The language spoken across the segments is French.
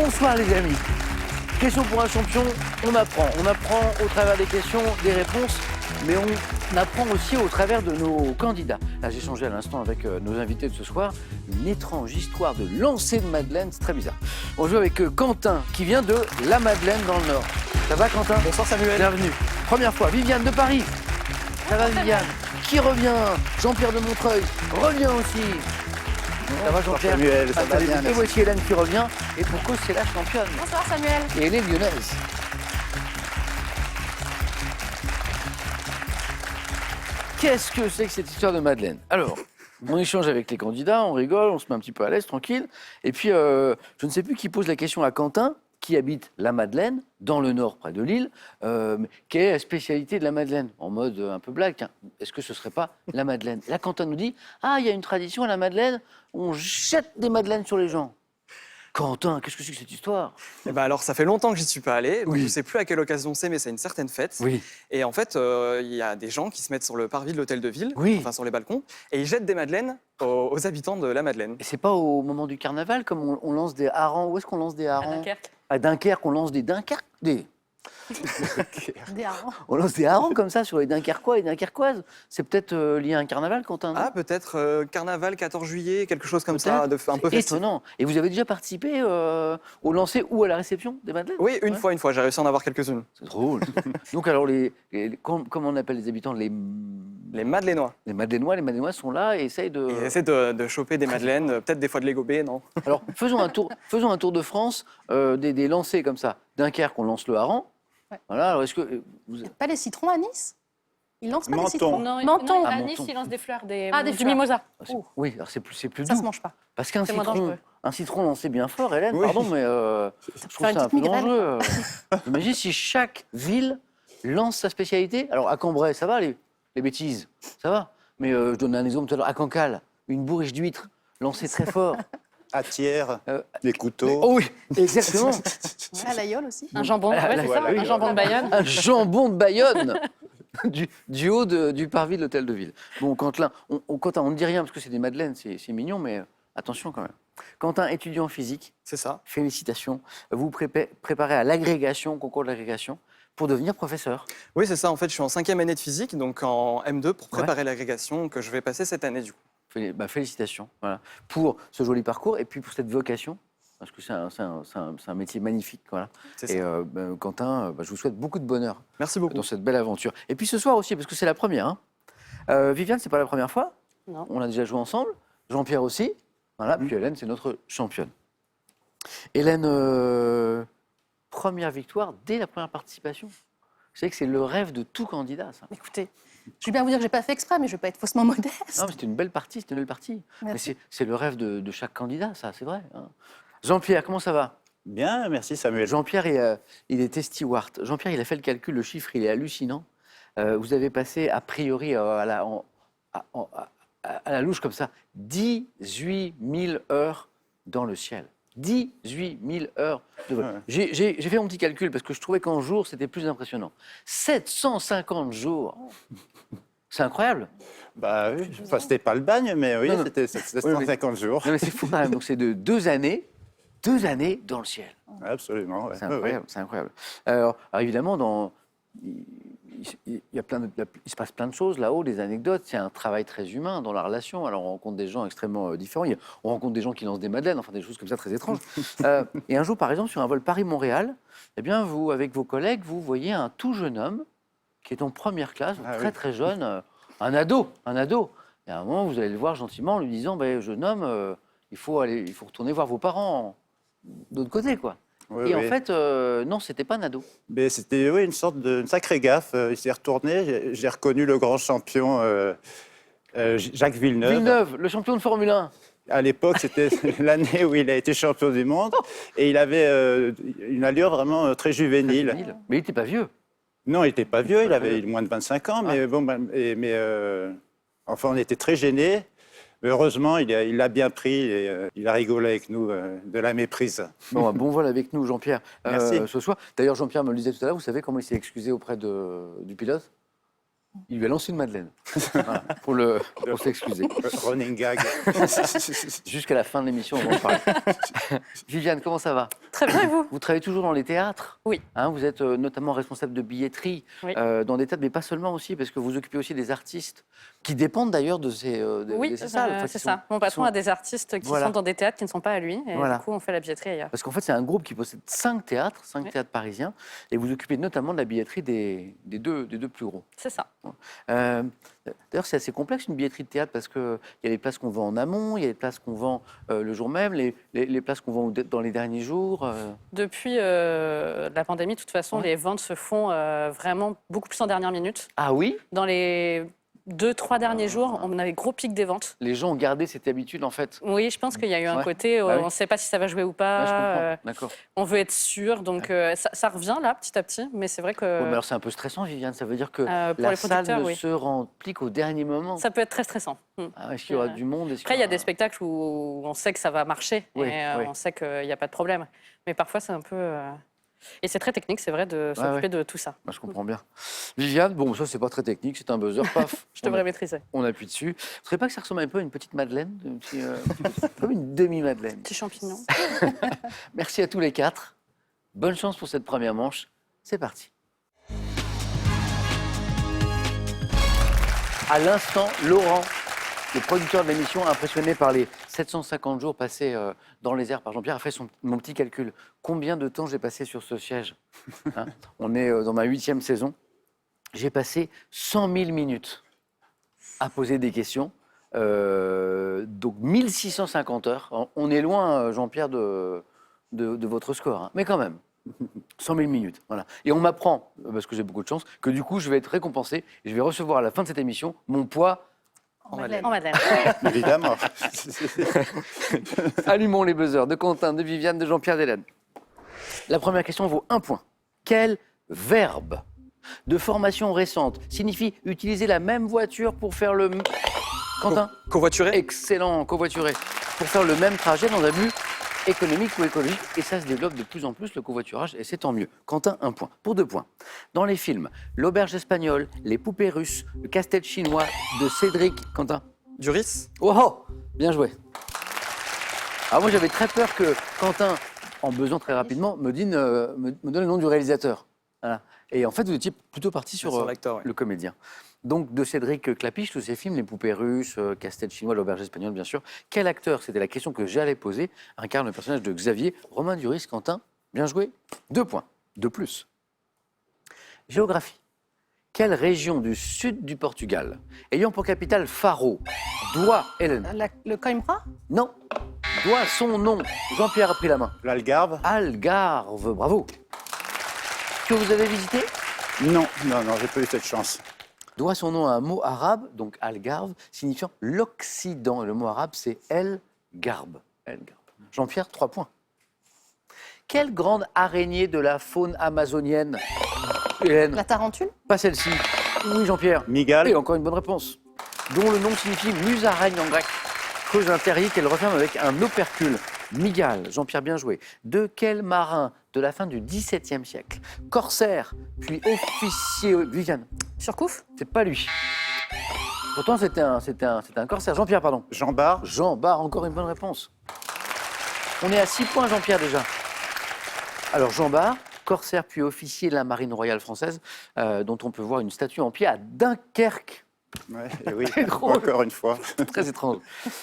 Bonsoir les amis. Question pour un champion, on apprend. On apprend au travers des questions, des réponses, mais on apprend aussi au travers de nos candidats. Là, j'ai changé à l'instant avec nos invités de ce soir. Une étrange histoire de lancer de Madeleine, c'est très bizarre. On joue avec Quentin, qui vient de La Madeleine dans le Nord. Ça va Quentin? Bonsoir Samuel. Bienvenue. Première fois, Viviane de Paris. Ça va Viviane? Qui revient? Jean-Pierre de Montreuil revient aussi. Ça va Jean-Pierre? Samuel, ça va bien, Et voici Hélène qui revient. Et pour cause, c'est la championne. Bonsoir Samuel. Et elle est lyonnaise. Qu'est-ce que c'est que cette histoire de Madeleine? Alors, on échange avec les candidats, on rigole, on se met un petit peu à l'aise, tranquille. Et puis, je ne sais plus qui pose la question à Quentin, qui habite la Madeleine, dans le Nord, près de Lille. Quelle est la spécialité de la Madeleine? En mode un peu blague, tiens, est-ce que ce ne serait pas la Madeleine? Là, Quentin nous dit, ah, il y a une tradition à la Madeleine, on jette des Madeleines sur les gens. Quentin, qu'est-ce que c'est que cette histoire? Eh ben alors, ça fait longtemps que j'y suis pas allé. Donc Oui. je ne sais plus à quelle occasion c'est, mais c'est une certaine fête. Oui. Et en fait, il y a des gens qui se mettent sur le parvis de l'hôtel de ville, Oui. enfin sur les balcons, et ils jettent des madeleines aux habitants de la Madeleine. Et c'est pas au moment du carnaval, comme on lance des harengs. Où est-ce qu'on lance des harengs? Dunkerque. À Dunkerque, on lance des Dunkerques. Des harengs. On lance des harengs comme ça sur les Dunkerquois et Dunkerquoises. C'est peut-être lié à un carnaval, Quentin, non? Ah, peut-être carnaval 14 juillet, quelque chose comme ça, un peu festif. Étonnant. Et vous avez déjà participé au lancer ou à la réception des Madeleines? Oui, une Ouais. fois, j'ai réussi à en avoir quelques-unes. C'est drôle. Donc alors, comment on appelle les habitants? Les Les Madeleinois sont là et essayent de... Et essaient de choper des madeleines, peut-être des fois de les gober, non? Alors, faisons un tour de France des lancers comme ça. Dunkerque, on lance le hareng. Ouais. Voilà, alors est-ce que... vous- Pas les citrons à Nice? Ils lancent pas Menton. les citrons? Non, Menton. à Ah, Nice, Menton. ils lancent des fleurs, des Ah, des du fleurs. mimosa. Oh. Oui, alors c'est plus Ça doux. se mange pas. Parce qu'un C'est moins dangereux. citron lancé bien fort, Hélène, Oui. pardon, mais je trouve Faire une ça un petite peu migraine. dangereux. Imagine si chaque ville lance sa spécialité. Alors à Cambrai, ça va, les bêtises, ça va. Mais je donne un exemple tout à l'heure. À Cancale, une bourriche d'huîtres lancée très fort. À Thiers, Euh, les couteaux. Oh oui, exactement. Ouais, à l'aïeul aussi. Un jambon, Ah, ouais, là, c'est voilà, ça, oui. un jambon de Bayonne. Un jambon de Bayonne du haut du parvis de l'hôtel de ville. Bon, Quentin, Quentin, on ne dit rien parce que c'est des madeleines, c'est mignon, mais attention quand même. Quentin, étudiant en physique, C'est ça. félicitations. Vous préparez à l'agrégation, concours de l'agrégation, pour devenir professeur. Oui, c'est ça. En fait, je suis en 5e année de physique, donc en M2 pour préparer l'agrégation que je vais passer cette année, du coup. Félicitations voilà, pour ce joli parcours et puis pour cette vocation, parce que c'est un métier magnifique. Voilà. C'est Et ça. Quentin, je vous souhaite beaucoup de bonheur Merci beaucoup. dans cette belle aventure. Et puis ce soir aussi, parce que c'est la première. Hein. Viviane, c'est pas la première fois. Non. On a déjà joué ensemble. Jean-Pierre aussi. Voilà. Puis Hélène, c'est notre championne. Hélène, première victoire dès la première participation. Vous savez que c'est le rêve de tout candidat, ça. Écoutez, je vais bien vous dire que j'ai pas fait exprès, mais je vais pas être faussement modeste. Non, mais c'était une belle partie, c'était une belle partie. Mais Merci. c'est le rêve de chaque candidat, ça, c'est vrai. Hein. Jean-Pierre, comment ça va? Bien, merci Samuel. Jean-Pierre, il était steward. Jean-Pierre, il a fait le calcul, le chiffre, il est hallucinant. Vous avez passé, a priori, à la louche comme ça, 18 000 heures dans le ciel. 18 000 heures de vol. Ouais. J'ai fait mon petit calcul parce que je trouvais qu'en jour, c'était plus impressionnant. 750 jours. C'est incroyable. Bah oui, enfin, c'était pas le bagne, mais oui, Non, non. c'était Oui, mais- 150 jours. Non, mais c'est fou quand même. Donc c'est de 2 années dans le ciel. Absolument. Ouais. C'est Ouais, incroyable, c'est incroyable. Alors évidemment, il se passe plein de choses là-haut, des anecdotes. C'est un travail très humain dans la relation. Alors on rencontre des gens extrêmement différents. On rencontre des gens qui lancent des madeleines, enfin des choses comme ça très étranges. Et un jour, par exemple, sur un vol Paris-Montréal, eh bien, vous, avec vos collègues, vous voyez un tout jeune homme qui est en première classe, Ah très oui. très jeune, un ado. Et à un moment, vous allez le voir gentiment en lui disant, jeune homme, il faut retourner voir vos parents de l'autre côté, quoi. Ouais, Et en ouais. fait, non, c'était pas un ado. Mais c'était oui, une sacrée gaffe. Il s'est retourné, j'ai reconnu le grand champion Jacques Villeneuve. Villeneuve, le champion de Formule 1. À l'époque, c'était l'année où il a été champion du monde. Et il avait une allure vraiment très juvénile. Mais il n'était pas vieux. Non, il n'était pas vieux, il avait moins de 25 ans, mais bon, enfin, on était très gênés. Mais heureusement, il l'a bien pris et il a rigolé avec nous de la méprise. Bon vol avec nous, Jean-Pierre, Merci. ce soir. D'ailleurs, Jean-Pierre me le disait tout à l'heure, vous savez comment il s'est excusé auprès du pilote? Il lui a lancé une madeleine voilà, pour s'excuser. Running gag. Jusqu'à la fin de l'émission, on va en parler. Viviane, comment ça va? Très bien, et vous? Vous travaillez toujours dans les théâtres. Oui. Hein, vous êtes notamment responsable de billetterie Oui. dans des théâtres, mais pas seulement aussi, parce que vous occupez aussi des artistes qui dépendent d'ailleurs de ces, Oui, de ces salles. Enfin, c'est qui ça. sont- Mon patron sont- a des artistes qui Voilà. sont dans des théâtres qui ne sont pas à lui. Et Voilà. du coup, on fait la billetterie ailleurs. Parce qu'en fait, c'est un groupe qui possède 5 théâtres, 5 Oui. théâtres parisiens, et vous occupez notamment de la billetterie des deux plus gros. C'est ça. Euh, D'ailleurs, c'est assez complexe une billetterie de théâtre parce qu'il y a les places qu'on vend en amont, il y a les places qu'on vend le jour même, les places qu'on vend dans les derniers jours. Depuis la pandémie, de toute façon, Ouais. les ventes se font vraiment beaucoup plus en dernière minute. Ah oui? Dans les 2-3 derniers jours, on avait gros pic des ventes. Les gens ont gardé cette habitude en fait. Oui, je pense qu'il y a eu un Ouais. côté, Bah oui. on ne sait pas si ça va jouer ou Ouais, pas. je comprends. D'accord. On veut être sûr, donc ça revient là, petit à petit. Mais c'est vrai que Ouais, mais alors c'est un peu stressant, Viviane. Ça veut dire que pour la les salle producteurs, ne oui. se remplit qu'au dernier moment. Ça peut être très stressant. Ah, est-ce qu'il y aura du monde? Après, il y a des spectacles où on sait que ça va marcher Oui, et oui. on sait qu'il n'y a pas de problème. Mais parfois, c'est un peu... Et c'est très technique, c'est vrai, de s'occuper ouais. de tout ça. Je comprends bien. Viviane, bon, ça c'est pas très technique, c'est un buzzer, paf. Je devrais maîtriser. On appuie dessus. Vous ne trouvez pas que ça ressemble un peu à une petite madeleine, comme une demi-madeleine? Petit champignon. Merci à tous les 4. Bonne chance pour cette première manche. C'est parti. À l'instant, Laurent, le producteur de l'émission, impressionné par les 750 jours passés dans les airs par Jean-Pierre, a fait mon petit calcul. Combien de temps j'ai passé sur ce siège? Hein? On est dans ma 8e saison. J'ai passé 100 000 minutes à poser des questions. Donc 1650 heures. On est loin, Jean-Pierre, de votre score. Hein. Mais quand même, 100 000 minutes. Voilà. Et on m'apprend, parce que j'ai beaucoup de chance, que du coup, je vais être récompensé et je vais recevoir à la fin de cette émission mon poids. En madeleine. Évidemment. Allumons les buzzers de Quentin, de Viviane, de Jean-Pierre, d'Hélène. La première question vaut 1 point. Quel verbe de formation récente signifie utiliser la même voiture pour faire le... Quentin? Covoiturer? Excellent, covoiturer. Pour faire le même trajet dans un but économique ou écologique. Et ça se développe de plus en plus, le covoiturage, et c'est tant mieux. Quentin, 1 point. Pour 2 points. Dans les films, l'auberge espagnole, les poupées russes, le casse-tête chinois de Cédric... Quentin? Duris? Oh, oh, bien joué. Alors moi, j'avais très peur que Quentin, en besoin très rapidement, me donne le nom du réalisateur. Voilà. Et en fait, vous étiez plutôt parti sur l'acteur, ouais. le comédien. Donc, de Cédric Clapiche, tous ces films, Les Poupées Russes, Casse-tête chinois, L'Auberge espagnole, bien sûr. Quel acteur, c'était la question que j'allais poser, incarne le personnage de Xavier? Romain Duris, Quentin, bien joué. 2 points, de plus. Géographie. Quelle région du sud du Portugal, ayant pour capitale Faro, doit, Hélène? Le Coimbra? Non, doit son nom. Jean-Pierre a pris la main. L'Algarve? Algarve, bravo. Que vous avez visité? Non, j'ai pas eu cette chance. Doit son nom à un mot arabe, donc Algarve, signifiant l'Occident. Et le mot arabe, c'est El-Garb. El-Garb. Jean-Pierre, 3 points. Quelle grande araignée de la faune amazonienne? Hélène? La tarentule? Pas celle-ci. Oui, Jean-Pierre. Mygale? Et encore une bonne réponse. Dont le nom signifie musaraigne en grec. Cause d'un terrier qu'elle referme avec un opercule. Mygale, Jean-Pierre, bien joué. De quel marin de la fin du XVIIe siècle, corsaire, puis officier... Viviane? Surcouf? C'est pas lui. Pourtant, c'était un corsaire. Jean-Pierre, pardon. Jean Bart? Jean Bart, encore une bonne réponse. On est à 6 points, Jean-Pierre, déjà. Alors, Jean Bart, corsaire puis officier de la marine royale française, dont on peut voir une statue en pied à Dunkerque. Ouais, et oui, C'est drôle. encore une fois. Très étrange.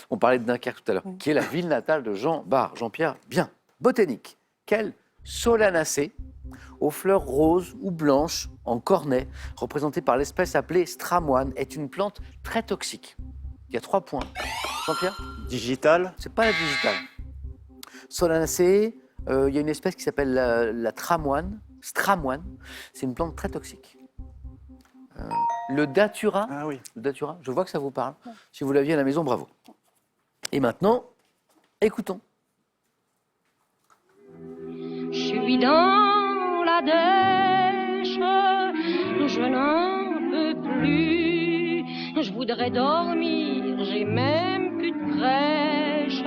On parlait de Dunkerque tout à l'heure, qui est la ville natale de Jean Bart. Jean-Pierre, bien. Botanique. Quelle solanacée, aux fleurs roses ou blanches, en cornet, représentée par l'espèce appelée stramoine, est une plante très toxique. Il y a 3 points. Jean-Pierre? Digital? C'est pas la digitale. Solanacée, il y a une espèce qui s'appelle la tramoine, stramoine. C'est une plante très toxique. Le datura, Ah oui. le datura, je vois que ça vous parle. Si vous l'aviez à la maison, bravo. Et maintenant, écoutons. Je suis dans la dèche, je n'en peux plus. Je voudrais dormir, j'ai même plus de crèche.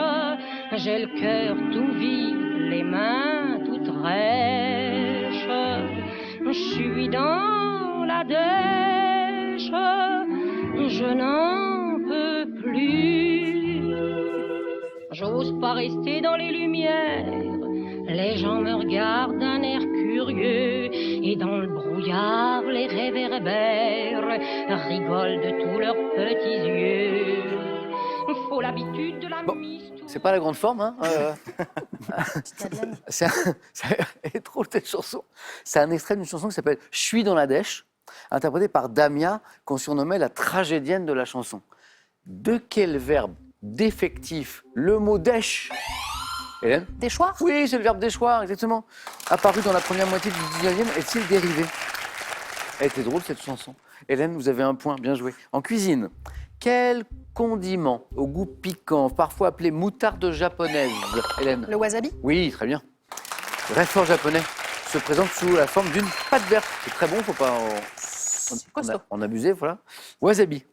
J'ai le cœur tout vide, les mains toutes rêches. Je suis dans la dèche, je n'en peux plus. J'ose pas rester dans les lumières, Les gens me regardent d'un air curieux et dans le brouillard, les réverbères rigolent de tous leurs petits yeux. Faut l'habitude de la Bon, mise. C'est pas la grande forme, hein. Petite Madeleine. C'est trop cette chanson. C'est un extrait d'une chanson qui s'appelle « Je suis dans la dèche », interprétée par Damia, qu'on surnommait la tragédienne de la chanson. De quel verbe défectif le mot dèche, Hélène? Déchoir. Oui, c'est le verbe déchoir, exactement. Apparu dans la première moitié du 19e, est-il dérivé? Elle était drôle cette chanson. Hélène, vous avez un point, bien joué. En cuisine, quel condiment au goût piquant, parfois appelé moutarde japonaise, Hélène? Le wasabi. Oui, très bien. Le restaurant japonais se présente sous la forme d'une pâte verte. C'est très bon, faut pas Costaud. en abuser, voilà. Wasabi.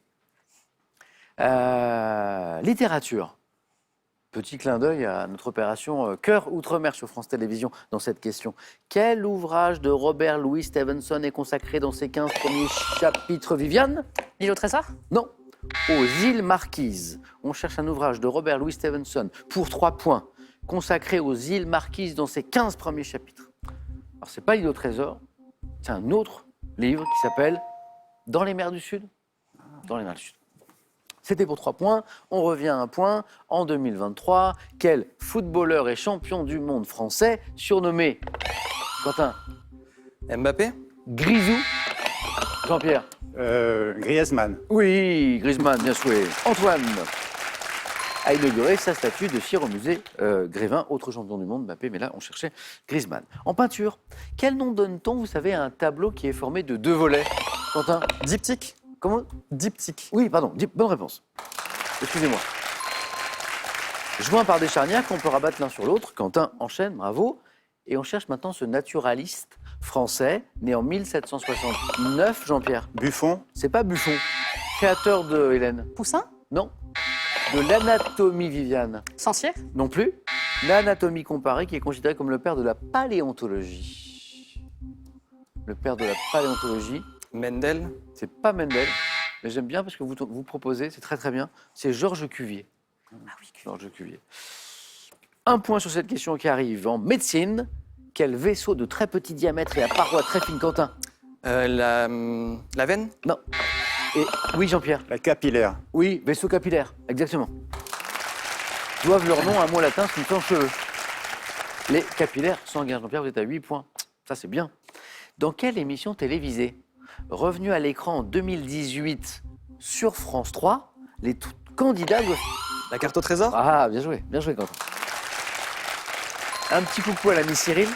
Littérature. Petit clin d'œil à notre opération Cœur Outre-mer sur France Télévisions dans cette question. Quel ouvrage de Robert Louis Stevenson est consacré dans ses 15 premiers chapitres, Viviane? L'île au trésor? Non. Aux îles Marquises. On cherche un ouvrage de Robert Louis Stevenson pour 3 points, consacré aux îles Marquises dans ses 15 premiers chapitres. Alors, c'est pas l'île au trésor, c'est un autre livre qui s'appelle Dans les mers du Sud. Dans les mers du Sud. C'était pour 3 points. On revient à un point. En 2023, quel footballeur et champion du monde français surnommé, Quentin, Mbappé? Grisou, Jean-Pierre? Griezmann. Oui, Griezmann, bien joué. Antoine a inauguré sa statue de cire au musée Grévin, autre champion du monde, Mbappé, mais là on cherchait Griezmann. En peinture, quel nom donne-t-on, vous savez, à un tableau qui est formé de 2 volets? Quentin? Diptyque? Comment? Diptyque. Oui, pardon, bonne réponse. Excusez-moi. Joints par des charnières qu'on peut rabattre l'un sur l'autre. Quentin enchaîne, bravo. Et on cherche maintenant ce naturaliste français, né en 1769, Jean-Pierre. Buffon. C'est pas Buffon, créateur de Hélène. Poussin. Non. De l'anatomie, Viviane. Censier? Non plus. L'anatomie comparée qui est considéré comme le père de la paléontologie. Le père de la paléontologie. Mendel? C'est pas Mendel, mais j'aime bien parce que vous proposez, c'est très très bien. C'est Georges Cuvier. Ah oui, Georges Cuvier. Un point sur cette question qui arrive. En médecine, quel vaisseau de très petit diamètre et à parois très fines, Quentin? La veine? Non. Et oui, Jean-Pierre. La capillaire. Oui, vaisseau capillaire, exactement. Doivent leur nom à un mot latin signifiant cheveux. Les capillaires sanguins. Jean-Pierre, vous êtes à 8 points. Ça, c'est bien. Dans quelle émission télévisée, revenue à l'écran en 2018 sur France 3, les candidats doivent... La carte au trésor? Ah, bien joué Quentin. Un petit coucou à l'ami Cyril.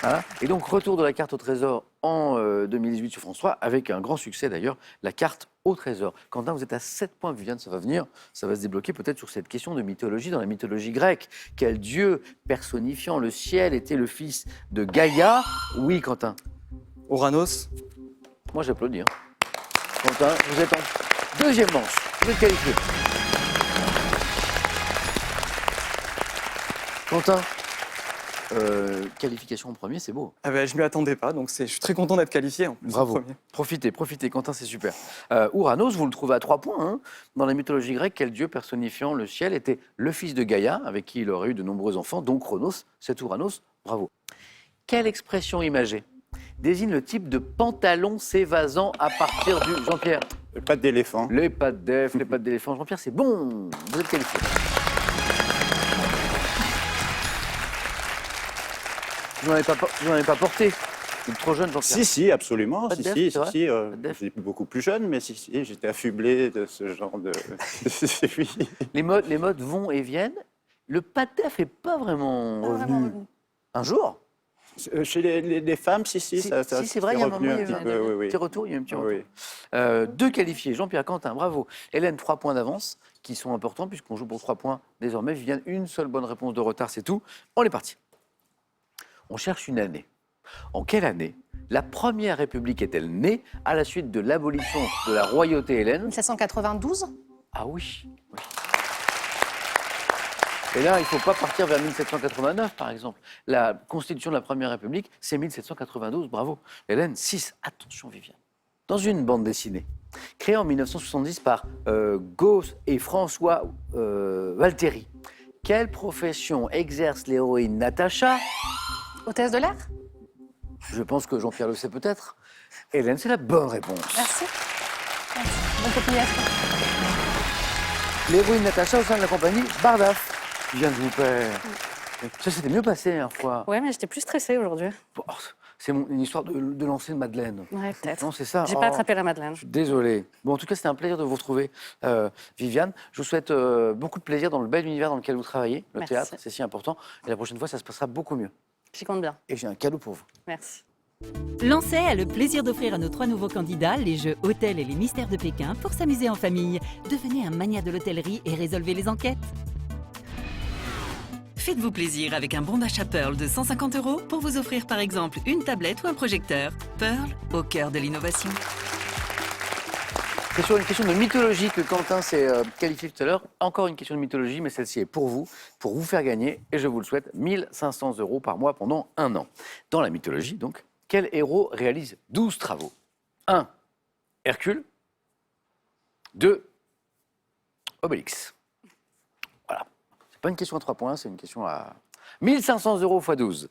Voilà. Et donc, retour de la carte au trésor en 2018 sur France 3, avec un grand succès d'ailleurs, la carte au trésor. Quentin, vous êtes à 7 points, Viviane, ça va venir, ça va se débloquer peut-être sur cette question de mythologie. Dans la mythologie grecque, quel dieu personnifiant le ciel était le fils de Gaïa? Oui, Quentin. Ouranos? Moi, j'applaudis. Hein. Quentin, vous êtes en deuxième manche. Vous êtes qualifié. Quentin, qualification en premier, c'est beau. Ah ben, je ne m'y attendais pas, donc je suis très content d'être qualifié en plus. Bravo. En premier. Profitez, Quentin, c'est super. Ouranos, vous le trouvez à 3 points. Hein. Dans la mythologie grecque, quel dieu personnifiant le ciel était le fils de Gaïa, avec qui il aurait eu de nombreux enfants, donc Chronos, c'est Ouranos. Bravo. Quelle expression imagée désigne le type de pantalon s'évasant à partir du... Jean-Pierre. Les pattes d'éléphant. Les pattes d'éléphant. Jean-Pierre, c'est bon. Vous êtes qualifié. Je n'en ai pas porté. Vous êtes trop jeune, Jean-Pierre. Si, absolument. Pas de Si, def, c'est vrai si. Pas de def. J'étais beaucoup plus jeune, mais si, j'étais affublé de ce genre de... Oui. Les modes vont et viennent. Le pas de def n'est pas vraiment Pas revenu. vraiment revenu. Un jour. Chez les femmes, si, ça c'est vrai, il y a un moment, revenu il y a eu petit peu, oui. petit retour, il y a eu un petit retour. Oui. 2 qualifiés, Jean-Pierre, Quentin, bravo. Hélène, 3 points d'avance, qui sont importants, puisqu'on joue pour 3 points désormais. Viviane, une seule bonne réponse de retard, c'est tout. On est parti. On cherche une année. En quelle année la Première République est-elle née à la suite de l'abolition de la royauté Hélène? 1792. Ah oui. Et là, il ne faut pas partir vers 1789, par exemple. La constitution de la Première République, c'est 1792, bravo. Hélène, 6. Attention, Viviane. Dans une bande dessinée, créée en 1970 par Gauss et François Valteri, Quelle profession exerce l'héroïne Natacha? Hôtesse de l'air? Je pense que Jean-Pierre le sait peut-être. Hélène, c'est la bonne réponse. Merci. Merci. Bonne continuation. L'héroïne Natacha au sein de la compagnie Bardaf. Viens de vous faire. Ça s'était mieux passé la dernière fois. Ouais, mais j'étais plus stressée aujourd'hui. Bon, c'est une histoire de lancer de Madeleine. Ouais, peut-être. Non, c'est ça. J'ai Oh, pas attrapé la Madeleine. je suis désolé. Bon, en tout cas, c'était un plaisir de vous retrouver, Viviane. Je vous souhaite beaucoup de plaisir dans le bel univers dans lequel vous travaillez, le Merci. théâtre, c'est si important. Et la prochaine fois, ça se passera beaucoup mieux. J'y compte bien. Et j'ai un cadeau pour vous. Merci. Lancet a le plaisir d'offrir à nos 3 nouveaux candidats les jeux Hôtel et les Mystères de Pékin pour s'amuser en famille. Devenez un mania de l'hôtellerie et résolvez les enquêtes. Faites-vous plaisir avec un bon d'achat Pearl de 150 € pour vous offrir par exemple une tablette ou un projecteur. Pearl, au cœur de l'innovation. C'est sur une question de mythologie que Quentin s'est qualifié tout à l'heure. Encore une question de mythologie, mais celle-ci est pour vous faire gagner, et je vous le souhaite, 1 500 € par mois pendant 1 an. Dans la mythologie, donc, quel héros réalise 12 travaux? 1. Hercule. 2. Obélix. Voilà. C'est pas une question à 3 points, c'est une question à 1 500 € x 12.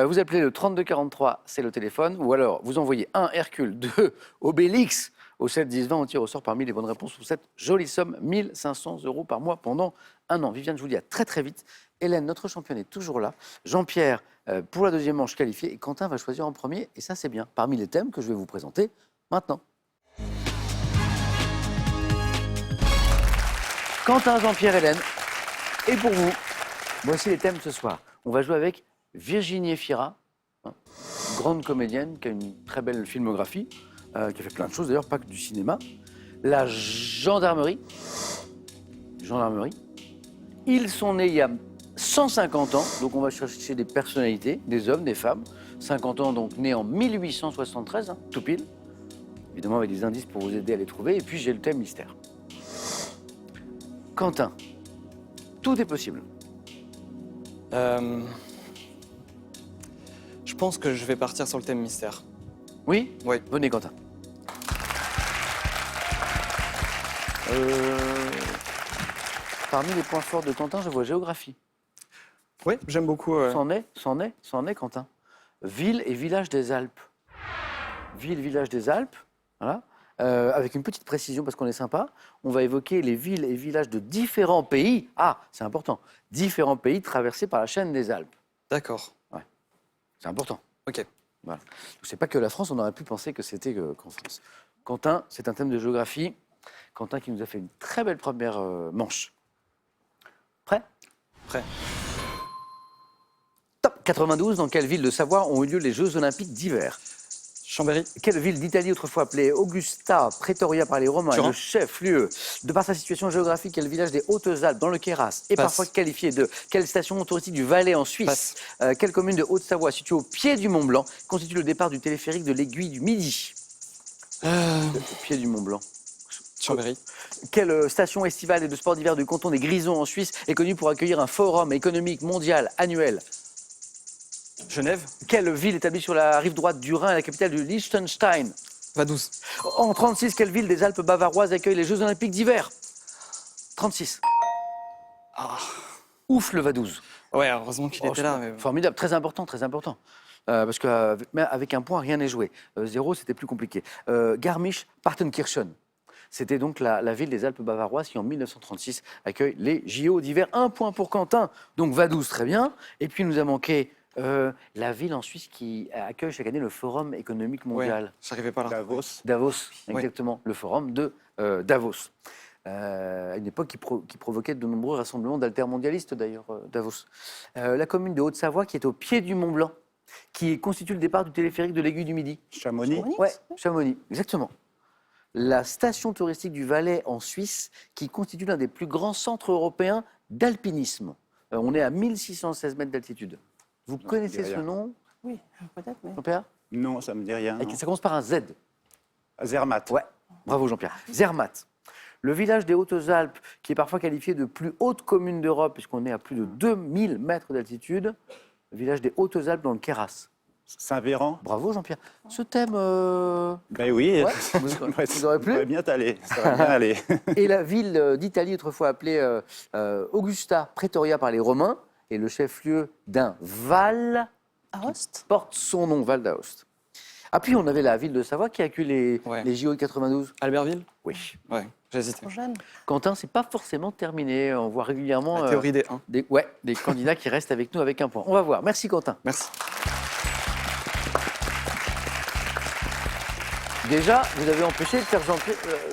Vous appelez le 3243, c'est le téléphone, ou alors vous envoyez 1 Hercule, 2 Obélix au 7 10 20, on tire au sort parmi les bonnes réponses pour cette jolie somme, 1 500 € par mois pendant 1 an. Viviane, je vous dis à très très vite. Hélène, notre championne, est toujours là. Jean-Pierre, pour la deuxième manche qualifiée, et Quentin va choisir en premier, et ça c'est bien, parmi les thèmes que je vais vous présenter maintenant. Quentin, Jean-Pierre, Hélène, et pour vous, voici les thèmes ce soir. On va jouer avec Virginie Efira, grande comédienne qui a une très belle filmographie, qui a fait plein de choses d'ailleurs, pas que du cinéma. La gendarmerie. Ils sont nés il y a 150 ans, donc on va chercher des personnalités, des hommes, des femmes. 50 ans, donc nés en 1873, tout pile. Évidemment avec des indices pour vous aider à les trouver. Et puis j'ai le thème mystère. Quentin, tout est possible. Je pense que je vais partir sur le thème mystère. Oui? Oui. Venez, Quentin. Parmi les points forts de Quentin, je vois géographie. Oui, j'aime beaucoup. C'en est, Quentin. Ville et village des Alpes. Ville, village des Alpes, voilà. Avec une petite précision, parce qu'on est sympa, on va évoquer les villes et villages de différents pays. Ah, c'est important. Différents pays traversés par la chaîne des Alpes. D'accord. C'est important. Ok. Voilà. Donc, c'est pas que la France, on aurait pu penser que c'était qu'en France. Quentin, c'est un thème de géographie. Quentin qui nous a fait une très belle première manche. Prêt? Prêt. Top 92, dans quelle ville de Savoie ont eu lieu les Jeux Olympiques d'hiver? Chambéry. Quelle ville d'Italie autrefois appelée Augusta, Pretoria par les Romains, est Turin. le chef-lieu? De par sa situation géographique, quel village des Hautes-Alpes, dans le Queyras, est Passe. parfois qualifié de quelle station touristique du Valais en Suisse? Quelle commune de Haute-Savoie, située au pied du Mont Blanc, constitue le départ du téléphérique de l'Aiguille du Midi? Au pied du Mont Blanc. Chambéry. Quelle station estivale et de sport d'hiver du canton des Grisons en Suisse est connue pour accueillir un forum économique mondial annuel? Genève. Quelle ville établie sur la rive droite du Rhin est la capitale du Liechtenstein? Vaduz. En 36, quelle ville des Alpes bavaroises accueille les Jeux Olympiques d'hiver? 36. Ouf, le Vaduz. Ouais, heureusement qu'il était là. super. Mais bon. Formidable, très important, très important. Parce qu'avec un point, rien n'est joué. 0, c'était plus compliqué. Garmisch-Partenkirchen. C'était donc la ville des Alpes bavaroises qui, en 1936, accueille les JO d'hiver. 1 point pour Quentin, donc Vaduz, très bien. Et puis, il nous a manqué la ville en Suisse qui accueille chaque année le Forum économique mondial. Ouais, j'arrivais pas là. Davos. Davos, Oui. exactement, le forum de Davos. À une époque qui provoquait de nombreux rassemblements d'altermondialistes, d'ailleurs, Davos. La commune de Haute-Savoie qui est au pied du Mont Blanc, qui constitue le départ du téléphérique de l'Aiguille du Midi. Chamonix. Ouais, Chamonix, exactement. La station touristique du Valais en Suisse, qui constitue l'un des plus grands centres européens d'alpinisme. On est à 1616 mètres d'altitude. Vous connaissez dis ce rien. nom, Oui, peut-être, mais... Jean-Pierre? Non, ça me dit rien. Ça commence par un Z. Zermatt. Ouais, bravo Jean-Pierre. Zermatt. Le village des Hautes-Alpes, qui est parfois qualifié de plus haute commune d'Europe, puisqu'on est à plus de 2000 mètres d'altitude. Le village des Hautes-Alpes dans le Queyras. Saint-Véran. Bravo Jean-Pierre. Ce thème... Ben oui, Ouais, vous aurez plu. ça va bien aller. Ça va bien aller. Et la ville d'Italie, autrefois appelée Augusta Praetoria par les Romains, est le chef-lieu d'un Val Aoste. porte son nom, Val d'Aoste. Ah, puis on avait la ville de Savoie qui accueille les JO de 92. Albertville? Oui. Ouais, j'hésitais. Trop jeune. Quentin, c'est pas forcément terminé. On voit régulièrement La théorie des 1. des candidats qui restent avec nous avec un point. On va voir. Merci Quentin. Merci. Déjà, vous avez empêché de faire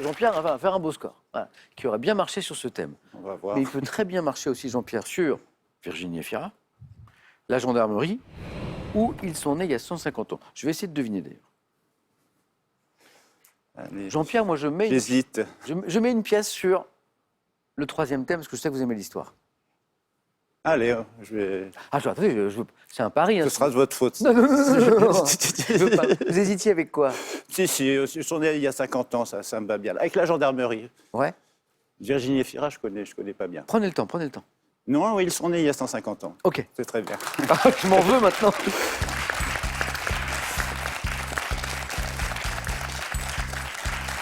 Jean-Pierre enfin, faire un beau score, voilà, qui aurait bien marché sur ce thème. On va voir. Mais il peut très bien marcher aussi, Jean-Pierre, sur Virginie Efira, la gendarmerie, où ils sont nés il y a 150 ans. Je vais essayer de deviner d'ailleurs. Allez, Jean-Pierre, moi je mets j'hésite. une pièce sur le troisième thème, parce que je sais que vous aimez l'histoire. Allez, je vais... Ah, attendez, c'est un pari. Hein. Ce sera de votre faute. Non, non, non, non, non. Je veux pas. Vous hésitiez avec quoi? Si, ils sont nés il y a 50 ans, ça me va bien. Avec la gendarmerie. Ouais. Virginie Efira, je connais pas bien. Prenez le temps, prenez le temps. Non, oui, ils sont nés il y a 150 ans. Ok. C'est très bien. Ah, je m'en veux maintenant.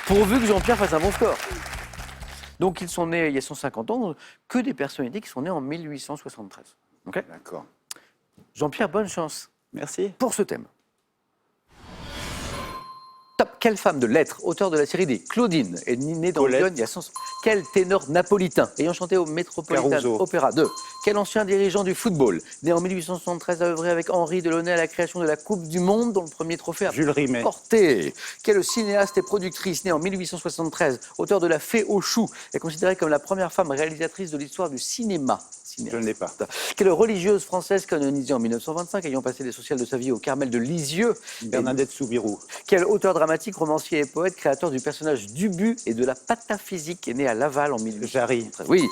Pourvu que Jean-Pierre fasse un bon score. Donc, ils sont nés il y a 150 ans, que des personnalités qui sont nées en 1873. Ok. D'accord. Jean-Pierre, bonne chance Merci. pour ce thème. Top. Quelle femme de lettres, auteur de la série des Claudine, est née dans Colette. Lyon il y a 100 ans? Quel ténor napolitain ayant chanté au Metropolitan Caruso. Opera 2? Quel ancien dirigeant du football, né en 1873, a œuvré avec Henri Delaunay à la création de la Coupe du Monde, dont le premier trophée a Jules Rimet. porté? Quelle cinéaste et productrice, née en 1873, auteur de La Fée aux choux, est considérée comme la première femme réalisatrice de l'histoire du cinéma? Je ne l'ai pas. Quelle religieuse française canonisée en 1925, ayant passé l'essentiel de sa vie au Carmel de Lisieux? Bernadette Soubirous. Quel auteur dramatique, romancier et poète, créateur du personnage d'Ubu et de la pataphysique, est né à Laval en 1873? Jarry. Oui.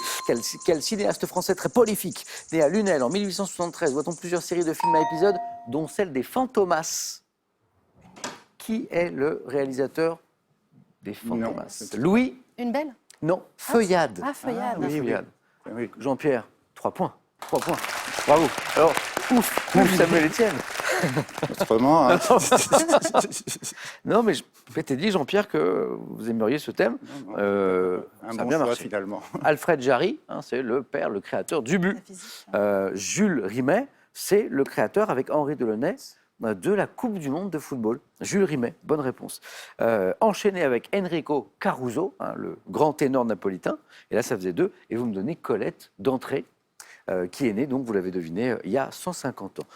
Quel cinéaste français très prolifique, né à Lunel en 1873, voit-on plusieurs séries de films à épisodes, dont celle des Fantomas? Qui est le réalisateur des Fantomas? Non. Louis? Une belle? Non, Feuillade. Ah, Feuillade. oui. Feuillade. Oui. Jean-Pierre, 3 points. 3 points. Bravo. Alors, ouf, Samuel Etienne. Autrement, hein. Non, mais je m'étais dit, Jean-Pierre, que vous aimeriez ce thème. un ça a bon bien choix, marché. finalement. Alfred Jarry, hein, c'est le père, le créateur d'Ubu. La physique. Jules Rimet, c'est le créateur, avec Henri Delaunay, de la Coupe du Monde de football. Jules Rimet, bonne réponse. Enchaîné avec Enrico Caruso, hein, le grand ténor napolitain. Et là, ça faisait 2. Et vous me donnez Colette d'Entrée, qui est née, donc vous l'avez deviné, il y a 150 ans.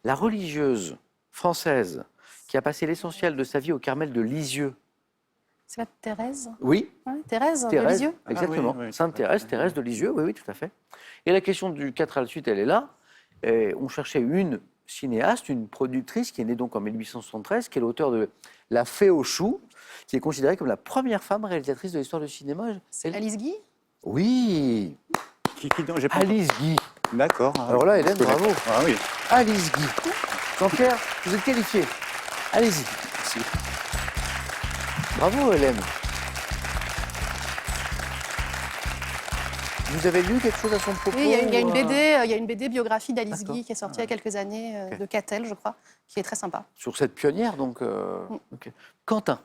La religieuse française qui a passé l'essentiel de sa vie au Carmel de Lisieux. C'est pas Thérèse? Oui, Ouais, Thérèse de Thérèse, Lisieux? exactement. Ah oui, oui. Sainte Thérèse, Thérèse de Lisieux, oui, oui, tout à fait. Et la question du 4 à la suite, elle est là. Et on cherchait une cinéaste, une productrice qui est née donc en 1873, qui est l'auteur de La Fée aux choux, qui est considérée comme la première femme réalisatrice de l'histoire du cinéma. C'est Alice Guy? Oui, Qui donc, j'ai pas... Alice Guy. D'accord. Alors là, Hélène, Je connais. bravo. Ah oui. Alice Guy. Jean-Pierre, vous êtes qualifié. Allez-y. Merci. Bravo, Hélène. Vous avez lu quelque chose à son propos? Oui, il y a une ou, BD, il y a une BD biographie d'Alice D'accord. Guy qui est sortie il y a quelques années, Ok. de Catel, je crois, qui est très sympa. sur cette pionnière, donc. Ok. Quentin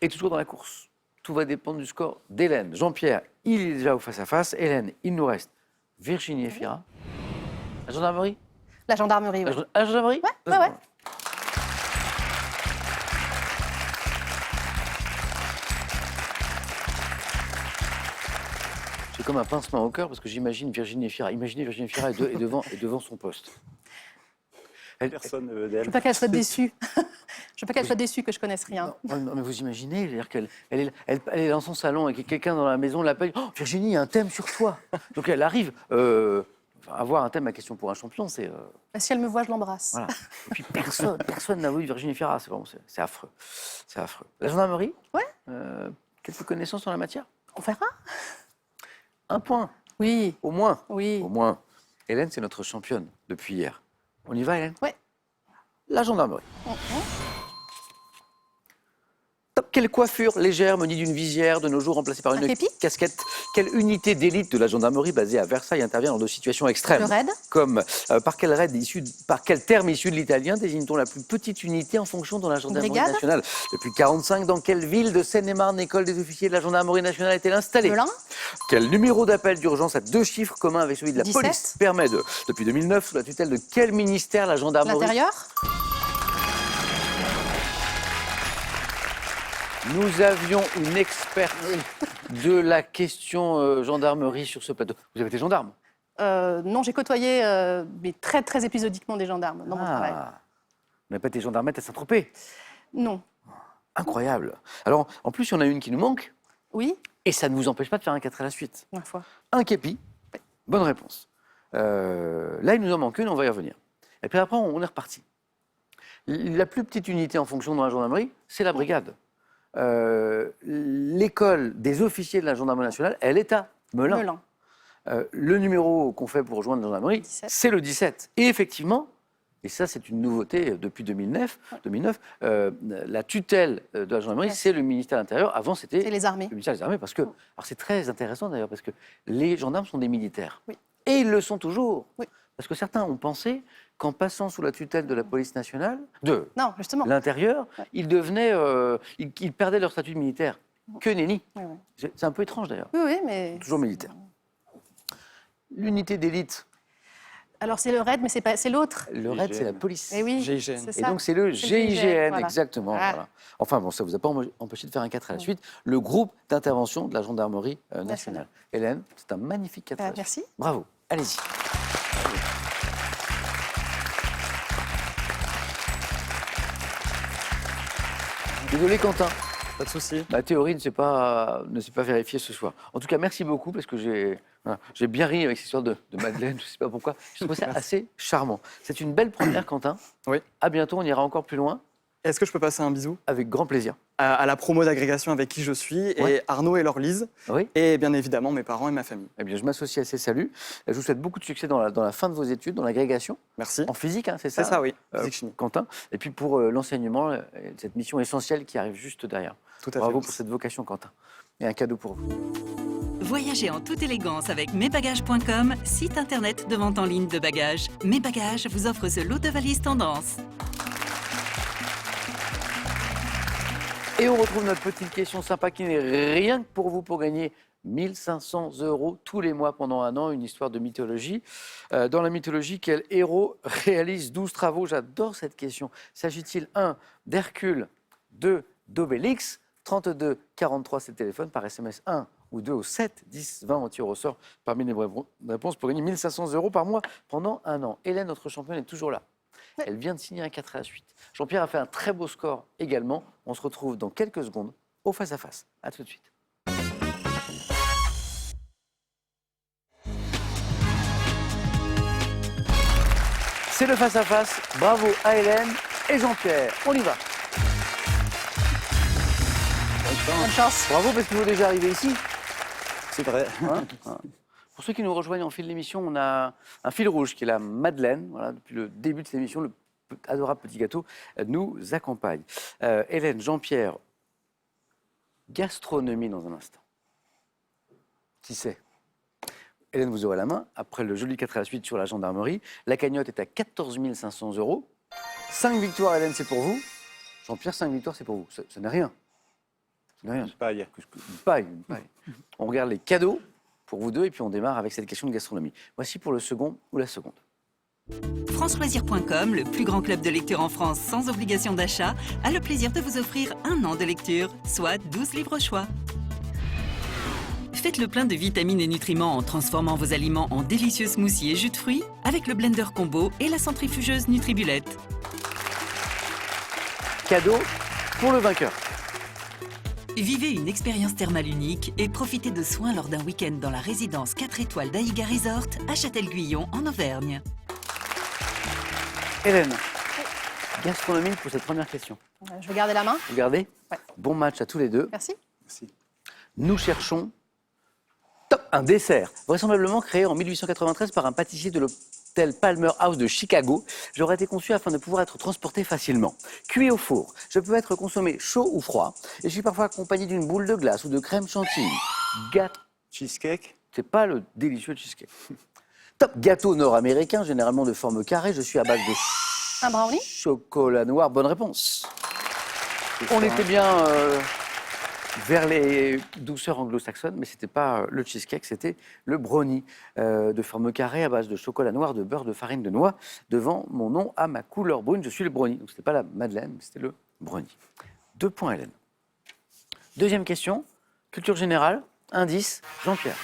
est toujours dans la course. Tout va dépendre du score d'Hélène. Jean-Pierre, il est déjà au face-à-face. Hélène, il nous reste Virginie Efira. La gendarmerie? La gendarmerie, oui. La gendarmerie? Ouais, ouais. J'ai comme un pincement au cœur parce que j'imagine Virginie Efira. Imaginez Virginie Efira est devant son poste. Personne ne veut Je d'elle. veux pas qu'elle soit déçue. Je veux pas qu'elle soit déçue que je connaisse rien. Non, mais vous imaginez, c'est-à-dire qu'elle est dans son salon et que quelqu'un dans la maison l'appelle. Oh, Virginie, il y a un thème sur toi. Donc elle arrive. Avoir un thème à question pour un champion, c'est. Si elle me voit, je l'embrasse. Voilà. Et puis personne n'a voulu Virginie Efira. C'est affreux. C'est affreux. La gendarmerie? Ouais. Quelques connaissances en la matière? On verra. Un point, Oui, au moins. oui. Au moins. Hélène, c'est notre championne depuis hier. On y va, Hélène? Ouais. La gendarmerie. Top. Quelle coiffure légère munie d'une visière, de nos jours remplacée par Un une képi. casquette? Quelle unité d'élite de la gendarmerie basée à Versailles intervient dans de situations extrêmes? Le raid. Comme par quel terme issu de l'italien désigne-t-on la plus petite unité en fonction dans la gendarmerie Brigade. nationale? Depuis 1945, dans quelle ville de Seine-et-Marne l'école des officiers de la gendarmerie nationale est-elle installée? Melun. Quel numéro d'appel d'urgence à 2 chiffres commun avec celui de la 17. police permet depuis 2009, sous la tutelle de quel ministère la gendarmerie? L'intérieur. Nous avions une experte de la question gendarmerie sur ce plateau. Vous avez été gendarme? Non, j'ai côtoyé, mais très, très épisodiquement des gendarmes dans mon travail. Vous n'avez pas été gendarmette à Saint-Tropez? Non. Incroyable. Alors, en plus, il y en a une qui nous manque, Oui, et ça ne vous empêche pas de faire un 4 à la suite. ma foi. Un képi. Bonne réponse. Là, il nous en manque une, on va y revenir. Et puis après, on est reparti. La plus petite unité en fonction dans la gendarmerie, c'est la brigade. L'école des officiers de la gendarmerie nationale, elle est à Melun. Melun. Le numéro qu'on fait pour rejoindre la gendarmerie, 17. c'est le 17. Et effectivement, et ça c'est une nouveauté depuis 2009, la tutelle de la gendarmerie, Ouais. c'est le ministère de l'Intérieur. Avant, c'était C'est les armées. le ministère des Armées, parce que, alors c'est très intéressant d'ailleurs, parce que les gendarmes sont des militaires. Oui. Et ils le sont toujours. Oui. Parce que certains ont pensé qu'en passant sous la tutelle de la police nationale, Non, justement. l'Intérieur, Ouais. ils devenaient, ils perdaient leur statut de militaire. Que nenni. Oui, oui. C'est un peu étrange d'ailleurs. Oui, oui, mais. Toujours militaire. L'unité d'élite, Alors, c'est le raid, mais c'est l'autre. le RAID, c'est la police. Eh oui, GIGN. c'est Et ça. donc, c'est le C'est le GIGN, voilà. exactement. Ah. Voilà. Enfin, bon, ça ne vous a pas empêché de faire un 4 à la suite. Le groupe d'intervention de la gendarmerie nationale. Hélène, c'est un magnifique 4 à la suite. Merci. Bravo. Allez-y. Désolé, Quentin. Pas de souci. Ma théorie ne s'est pas vérifiée ce soir. En tout cas, merci beaucoup parce que j'ai bien ri avec cette histoire de Madeleine, je ne sais pas pourquoi. Je trouve ça assez charmant. C'est une belle première, Quentin. Oui. À bientôt, on ira encore plus loin. Est-ce que je peux passer un bisou Avec grand plaisir. à la promo d'agrégation avec qui je suis, Ouais. et Arnaud et Laure-Lise, Oui. et bien évidemment mes parents et ma famille. Eh bien, je m'associe à ces saluts. Je vous souhaite beaucoup de succès dans la fin de vos études, dans l'agrégation, Merci. en physique, hein, c'est ça? C'est ça, oui. Euh, Physique chimie. Quentin. Et puis pour l'enseignement, cette mission essentielle qui arrive juste derrière. Tout à Bravo fait. pour cette vocation, Quentin. Et un cadeau pour vous. Voyagez en toute élégance avec mesbagages.com, site internet de vente en ligne de bagages. Mes Bagages vous offre ce lot de valises tendance. Et on retrouve notre petite question sympa qui n'est rien que pour vous pour gagner 1500 € tous les mois pendant un an, une histoire de mythologie. Dans la mythologie, quel héros réalise 12 travaux? J'adore cette question. S'agit-il 1 d'Hercule, 2 d'Obélix, 32 43 c'est le téléphone, par SMS 1 ou 2 au 7 10 20 on tire au sort parmi les bonnes réponses pour gagner 1500 € par mois pendant un an. Hélène, notre championne, est toujours là. Elle vient de signer un 4 à la suite. Jean-Pierre a fait un très beau score également. On se retrouve dans quelques secondes au face-à-face. À tout de suite. C'est le face-à-face. Bravo à Hélène et Jean-Pierre. On y va. Bonne chance. Bravo parce que vous êtes déjà arrivé ici. C'est vrai. Hein. Pour ceux qui nous rejoignent en fil d'émission, on a un fil rouge qui est la Madeleine. Voilà, depuis le début de cette émission, le adorable petit gâteau nous accompagne. Hélène, Jean-Pierre, gastronomie dans un instant. Qui sait? Hélène, vous aurez la main. Après le joli 4 à la suite sur la gendarmerie, la cagnotte est à 14 500 €. 5 victoires, Hélène, c'est pour vous. Jean-Pierre, 5 victoires, c'est pour vous. Ça n'est rien. Ça n'est rien. Paille. Une paille, une paille. On regarde les cadeaux pour vous deux et puis on démarre avec cette question de gastronomie. Voici pour le second ou la seconde. franceloisir.com, le plus grand club de lecture en France sans obligation d'achat, a le plaisir de vous offrir un an de lecture, soit 12 livres au choix. Faites le plein de vitamines et nutriments en transformant vos aliments en délicieux smoothies et jus de fruits avec le blender combo et la centrifugeuse Nutribulette. Cadeau pour le vainqueur. Vivez une expérience thermale unique et profitez de soins lors d'un week-end dans la résidence 4 étoiles d'Aïga Resort à Châtel-Guyon en Auvergne. Hélène, gastronomie pour cette première question. Je vais garder la main. Vous gardez? Ouais. Bon match à tous les deux. Merci. Nous cherchons un dessert, vraisemblablement créé en 1893 par un pâtissier de tel Palmer House de Chicago, j'aurais été conçu afin de pouvoir être transporté facilement. Cuit au four, je peux être consommé chaud ou froid, et je suis parfois accompagné d'une boule de glace ou de crème chantilly. Gâteau, Cheesecake. c'est pas le délicieux cheesecake. Top gâteau nord-américain, généralement de forme carrée, je suis à base de Un brownie? chocolat noir. Bonne réponse. On était bien vers les douceurs anglo-saxonnes, mais c'était pas le cheesecake, c'était le brownie de forme carrée à base de chocolat noir, de beurre, de farine de noix. Devant mon nom à ma couleur brune, je suis le brownie. Donc c'était pas la madeleine, mais c'était le brownie. 2 points, Hélène. Deuxième question, culture générale, indice, Jean-Pierre.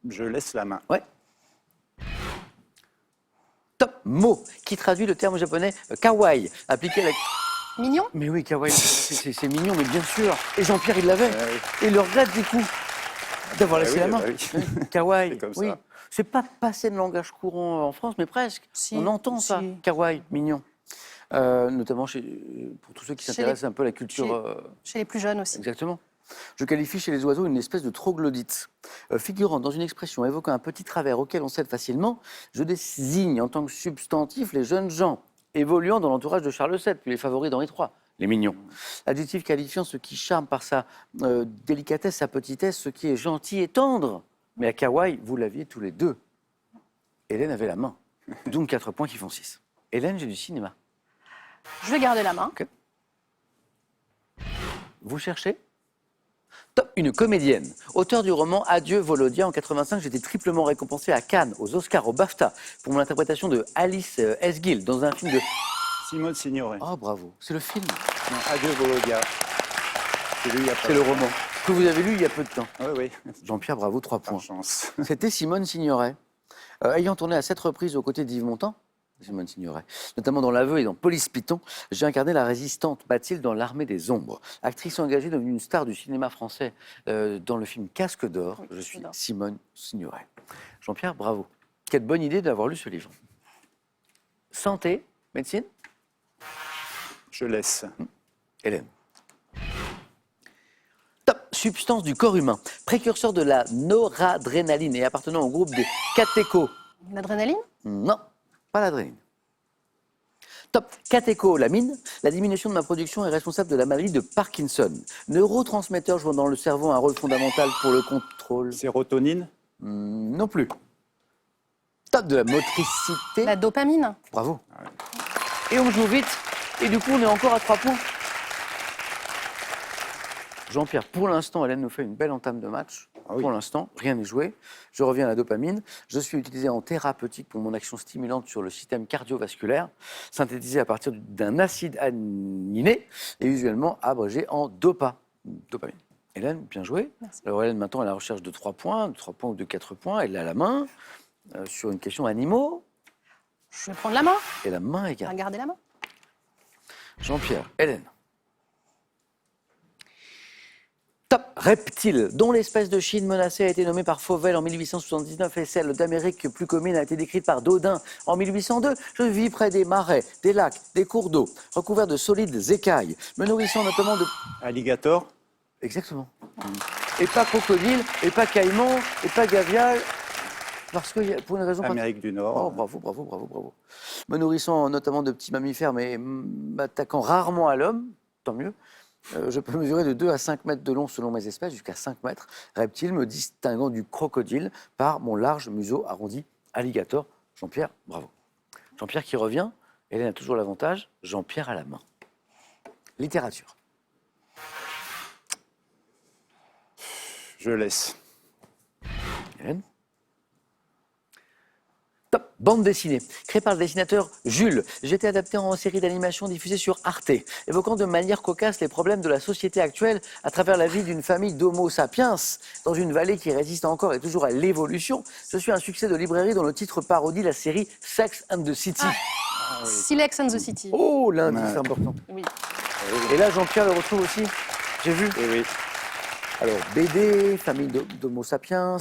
Je laisse la main. Ouais. Top mot qui traduit le terme japonais kawaii, appliqué à la... Mignon? Mais oui, kawaii, c'est mignon, mais bien sûr. Et Jean-Pierre, il l'avait. Oui. Et il le regrette du coup d'avoir laissé oui, la main. bah oui. Kawaii, C'est comme oui. ça. C'est pas passé de langage courant en France, mais presque. Si, On entend ça, si. kawaii, mignon. Notamment pour tous ceux qui Chez s'intéressent un peu à la culture. Chez les plus jeunes aussi. Exactement. Je qualifie chez les oiseaux une espèce de troglodyte. Figurant dans une expression évoquant un petit travers auquel on cède facilement, je désigne en tant que substantif les jeunes gens évoluant dans l'entourage de Charles VII, puis les favoris d'Henri III, les mignons. Adjectif qualifiant ce qui charme par sa délicatesse, sa petitesse, ce qui est gentil et tendre. Mais à kawaii, vous l'aviez tous les deux. Hélène avait la main. Donc 4 points qui font 6. Hélène, j'ai du cinéma. Je vais garder la main. Vous cherchez Top, une comédienne. Auteur du roman Adieu Volodia en 85, j'ai été triplement récompensé à Cannes, aux Oscars, au BAFTA, pour mon interprétation de Alice Esguil dans un film de... Simone Signoret. Oh, bravo. C'est le film. Non, Adieu Volodia. C'est lui, il y a pas C'est le longtemps. roman que vous avez lu il y a peu de temps. Oui, oui. Jean-Pierre, bravo, 3 Par points. chance. C'était Simone Signoret. Ayant tourné à 7 reprises aux côtés d'Yves Montand, Simone Signoret, notamment dans L'Aveu et dans Police Python, j'ai incarné la résistante Mathilde dans L'Armée des Ombres. Actrice engagée, devenue une star du cinéma français dans le film Casque d'Or, Oui, je Casque suis d'Or. Simone Signoret. Jean-Pierre, bravo. Quelle bonne idée d'avoir lu ce livre. Santé, médecine, Je laisse. Hélène. Top, substance du corps humain, précurseur de la noradrénaline et appartenant au groupe des catécho. L'adrénaline? Non, pas l'adrénaline. Top, catécholamine. La diminution de ma production est responsable de la maladie de Parkinson. Neurotransmetteur jouant dans le cerveau un rôle fondamental pour le contrôle. Sérotonine. Non plus. Top, de la motricité. La dopamine? Bravo. Et on joue vite. Et du coup, on est encore à 3 points. Jean-Pierre, pour l'instant, Hélène nous fait une belle entame de match. Ah oui. Pour l'instant, rien n'est joué. Je reviens à la dopamine. Je suis utilisé en thérapeutique pour mon action stimulante sur le système cardiovasculaire, synthétisé à partir d'un acide aminé et usuellement abrégé en dopamine. Hélène, bien joué. Merci. Alors Hélène, maintenant, à la recherche de 3 points, de 3 points ou de 4 points. Elle a la main sur une question animaux. Je vais prendre la main. Et la main On est va gardée. garder la main. Jean-Pierre, Hélène. Top, reptile, dont l'espèce de Chine menacée a été nommée par Fauvel en 1879 et celle d'Amérique plus commune a été décrite par Daudin en 1802. Je vis près des marais, des lacs, des cours d'eau, recouverts de solides écailles, me nourrissant notamment de... Alligator. Exactement. Et pas crocodile, et pas caïman, et pas gavial, parce que pour une raison... Amérique du Nord. Oh, bravo, bravo, bravo, bravo. Me nourrissant notamment de petits mammifères, mais m'attaquant rarement à l'homme, tant mieux. Je peux mesurer de 2 à 5 mètres de long selon mes espèces, jusqu'à 5 mètres. Reptile me distinguant du crocodile par mon large museau arrondi. Alligator. Jean-Pierre, bravo. Jean-Pierre qui revient. Hélène a toujours l'avantage. Jean-Pierre à la main. Littérature. Je laisse. Hélène. Top, bande dessinée. Créée par le dessinateur Jules, j'ai été adapté en série d'animation diffusée sur Arte, évoquant de manière cocasse les problèmes de la société actuelle à travers la vie d'une famille d'Homo sapiens dans une vallée qui résiste encore et toujours à l'évolution. Je suis un succès de librairie dont le titre parodie la série Sex and the City. Silex and the City. Oh, l'indice Ouais. important. Oui. Et là, Jean-Pierre le retrouve aussi. J'ai vu. Oui, oui. Alors, BD, famille d'Homo sapiens.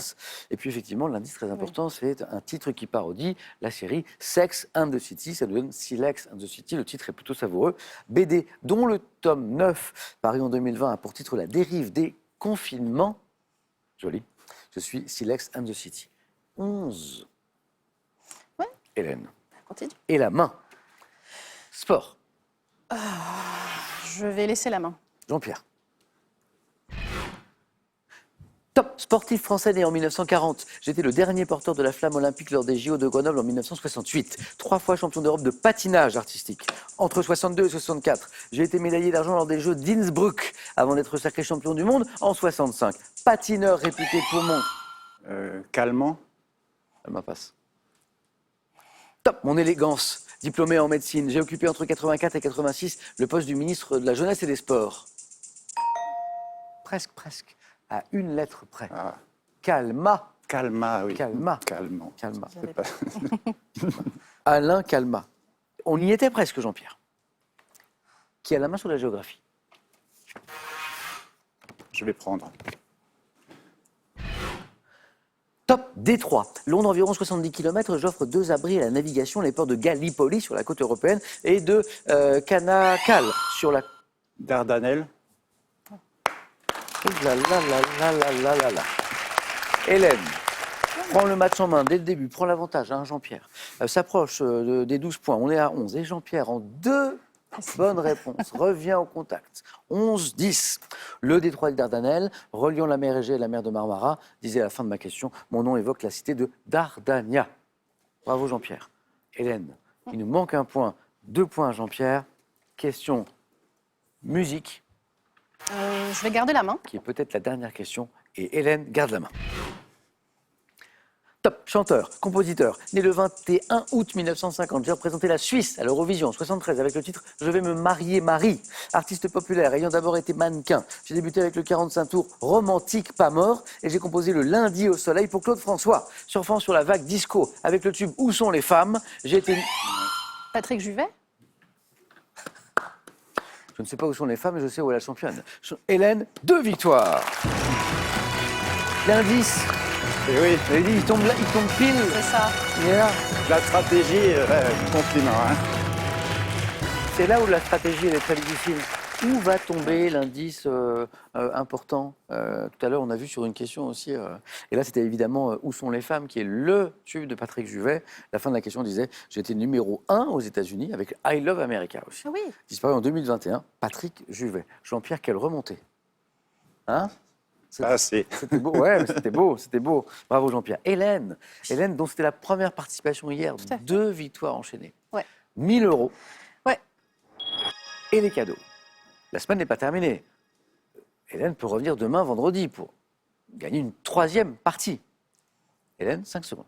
Et puis, effectivement, l'indice très important, c'est un titre qui parodie la série Sex and the City. Ça nous donne Silex and the City. Le titre est plutôt savoureux. BD, dont le tome 9, paru en 2020, a pour titre La dérive des confinements. Joli. Je suis Silex and the City. 11. Ouais, Hélène. Continue. Et la main. Sport. Je vais laisser la main. Jean-Pierre. Top sportif français né en 1940. J'étais le dernier porteur de la flamme olympique lors des JO de Grenoble en 1968. 3 fois champion d'Europe de patinage artistique. Entre 62 et 64, j'ai été médaillé d'argent lors des Jeux d'Innsbruck avant d'être sacré champion du monde en 65. Patineur réputé pour mon... Calmant. Elle m'a passe. Top, mon élégance. Diplômé en médecine, j'ai occupé entre 84 et 86 le poste du ministre de la Jeunesse et des Sports. Presque. À une lettre près. Ah. Calma. Calma, oui. Calma. Calmant. Calma. C'est pas- Alain Calma. On y était presque, Jean-Pierre. Qui a la main sur la géographie. Je vais prendre. Top Détroit. Long d'environ 70 km, j'offre 2 abris à la navigation, les ports de Gallipoli sur la côte européenne et de Canacal sur la... Dardanelles. Oh là là là là là là là là. Hélène prend le match en main dès le début, prend l'avantage, hein, Jean-Pierre. S'approche des 12 points, on est à 11. Et Jean-Pierre, en 2 bonnes réponses, revient au contact. 11-10. Le détroit des Dardanelles, reliant la mer Égée et la mer de Marmara, disait à la fin de ma question, mon nom évoque la cité de Dardania. Bravo Jean-Pierre. Hélène, il nous manque un point. 2 points à Jean-Pierre. Question musique, Je vais garder la main. qui est peut-être la dernière question. Et Hélène garde la main. Top, chanteur, compositeur, né le 21 août 1950. J'ai représenté la Suisse à l'Eurovision en 73 avec le titre Je vais me marier Marie. Artiste populaire, ayant d'abord été mannequin. J'ai débuté avec le 45 tours Romantique, pas mort. Et j'ai composé le Lundi au soleil pour Claude François. Surfant sur la vague disco avec le tube Où sont les femmes. J'ai été... Patrick Juvet. Je ne sais pas où sont les femmes, mais je sais où est la championne. Hélène, 2 victoires. L'indice, Et oui, il tombe pile. C'est ça. Il est là. la stratégie, compliment. Hein. C'est là où la stratégie elle est très difficile. Où va tomber l'indice important Tout à l'heure, on a vu sur une question aussi, et là c'était évidemment Où sont les femmes, qui est le tube de Patrick Juvet. La fin de la question disait j'étais numéro 1 aux États-Unis avec I Love America aussi. Ah oui. Disparu en 2021, Patrick Juvet. Jean-Pierre, quelle remontée. Hein Ah, c'est... C'était beau, ouais, mais c'était beau, c'était beau. Bravo Jean-Pierre. Hélène, dont c'était la première participation hier, Tout à fait. 2 victoires enchaînées. Ouais. 1 000 euros. Ouais. Et les cadeaux. La semaine n'est pas terminée. Hélène peut revenir demain, vendredi, pour gagner une 3e partie. Hélène, 5 secondes.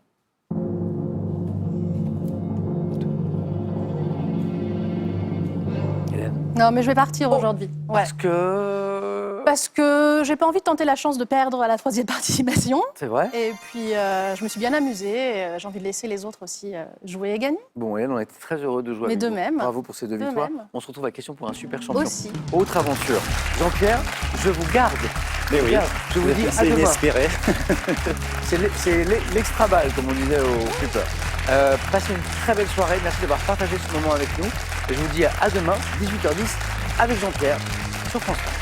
Hélène, Non, mais je vais partir aujourd'hui. Ouais. parce que... Parce que j'ai pas envie de tenter la chance de perdre à la 3e participation. C'est vrai. Et puis, je me suis bien amusée. Et, j'ai envie de laisser les autres aussi jouer et gagner. Bon, Hélène, on était très heureux de jouer Mais avec de vous. même. Bravo pour ces 2 De victoires. même. On se retrouve à la question pour un super champion. Aussi. Autre aventure. Jean-Pierre, je vous garde. Mais oui, Regarde, je vous dis à c'est demain. inespéré. C'est l'extra balle, comme on disait au flipper. Passez une très belle soirée. Merci d'avoir partagé ce moment avec nous. Et je vous dis à demain, 18h10, avec Jean-Pierre, sur France 3.